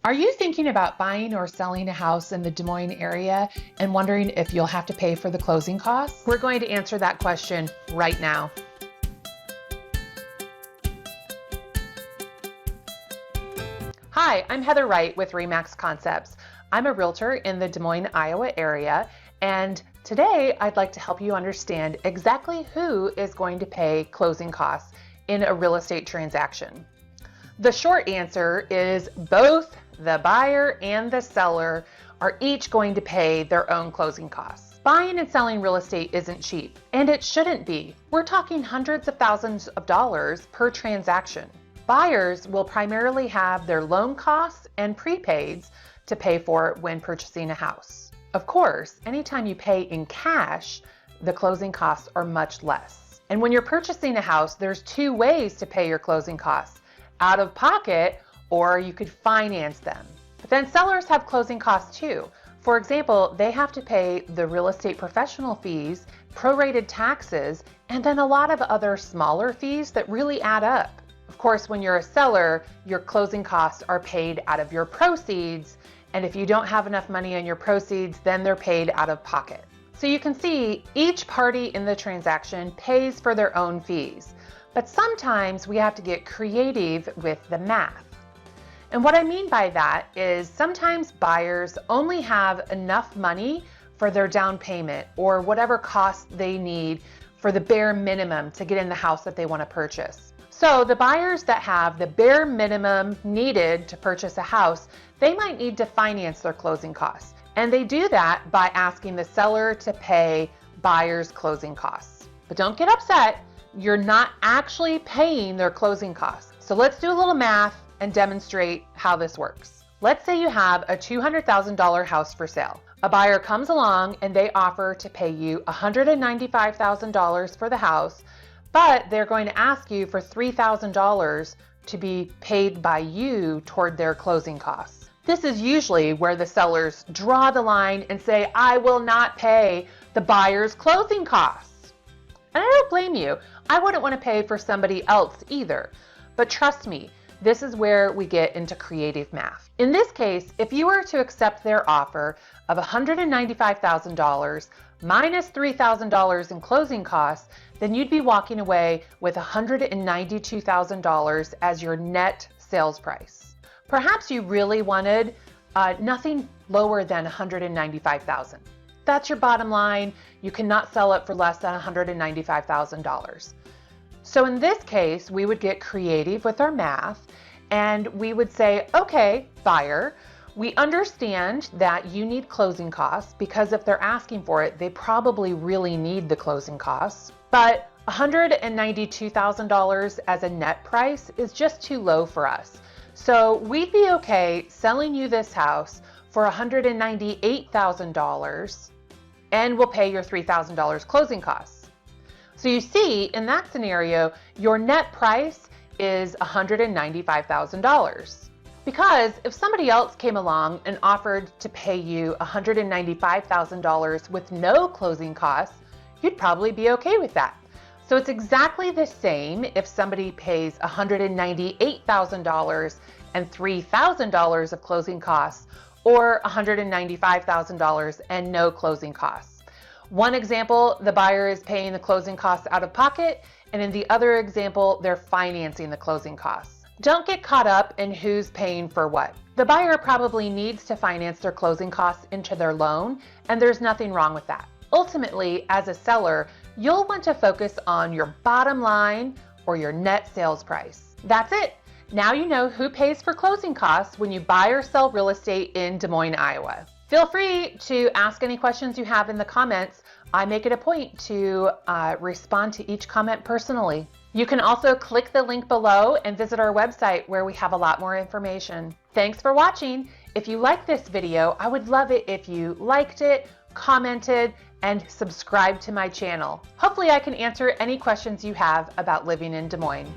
Are you thinking about buying or selling a house in the Des Moines area and wondering if you'll have to pay for the closing costs? We're going to answer that question right now. Hi, I'm Heather Wright with RE/MAX Concepts. I'm a realtor in the Des Moines, Iowa area, and today I'd like to help you understand exactly who is going to pay closing costs in a real estate transaction. The short answer is both the buyer and the seller are each going to pay their own closing costs. Buying and selling real estate isn't cheap, and it shouldn't be. We're talking hundreds of thousands of dollars per transaction. Buyers will primarily have their loan costs and prepaids to pay for when purchasing a house. Of course, anytime you pay in cash, the closing costs are much less. And when you're purchasing a house, there's two ways to pay your closing costs: out of pocket, or you could finance them. But then sellers have closing costs too. For example, they have to pay the real estate professional fees, prorated taxes, and then a lot of other smaller fees that really add up. Of course, when you're a seller, your closing costs are paid out of your proceeds, and if you don't have enough money in your proceeds, then they're paid out of pocket. So you can see each party in the transaction pays for their own fees. But sometimes we have to get creative with the math. And what I mean by that is sometimes buyers only have enough money for their down payment or whatever costs they need for the bare minimum to get in the house that they want to purchase. So the buyers that have the bare minimum needed to purchase a house, they might need to finance their closing costs. And they do that by asking the seller to pay buyer's closing costs. But don't get upset. You're not actually paying their closing costs. So let's do a little math and demonstrate how this works. Let's say you have a $200,000 house for sale. A buyer comes along and they offer to pay you $195,000 for the house, but they're going to ask you for $3,000 to be paid by you toward their closing costs. This is usually where the sellers draw the line and say, I will not pay the buyer's closing costs. And I don't blame you. I wouldn't want to pay for somebody else either. But trust me, this is where we get into creative math. In this case, if you were to accept their offer of $195,000 minus $3,000 in closing costs, then you'd be walking away with $192,000 as your net sales price. Perhaps you really wanted nothing lower than $195,000. That's your bottom line. You cannot sell it for less than $195,000. So in this case, we would get creative with our math and we would say, okay, buyer, we understand that you need closing costs because if they're asking for it, they probably really need the closing costs. But $192,000 as a net price is just too low for us. So we'd be okay selling you this house for $198,000 and we'll pay your $3,000 closing costs. So you see, in that scenario, your net price is $195,000. Because if somebody else came along and offered to pay you $195,000 with no closing costs, you'd probably be okay with that. So it's exactly the same if somebody pays $198,000 and $3,000 of closing costs, or $195,000 and no closing costs. One example, the buyer is paying the closing costs out of pocket, and in the other example, they're financing the closing costs. Don't get caught up in who's paying for what. The buyer probably needs to finance their closing costs into their loan, and there's nothing wrong with that. Ultimately, as a seller, you'll want to focus on your bottom line or your net sales price. That's it. Now you know who pays for closing costs when you buy or sell real estate in Des Moines, Iowa. Feel free to ask any questions you have in the comments. I make it a point to respond to each comment personally. You can also click the link below and visit our website where we have a lot more information. Thanks for watching. If you like this video, I would love it if you liked it, commented, and subscribed to my channel. Hopefully I can answer any questions you have about living in Des Moines.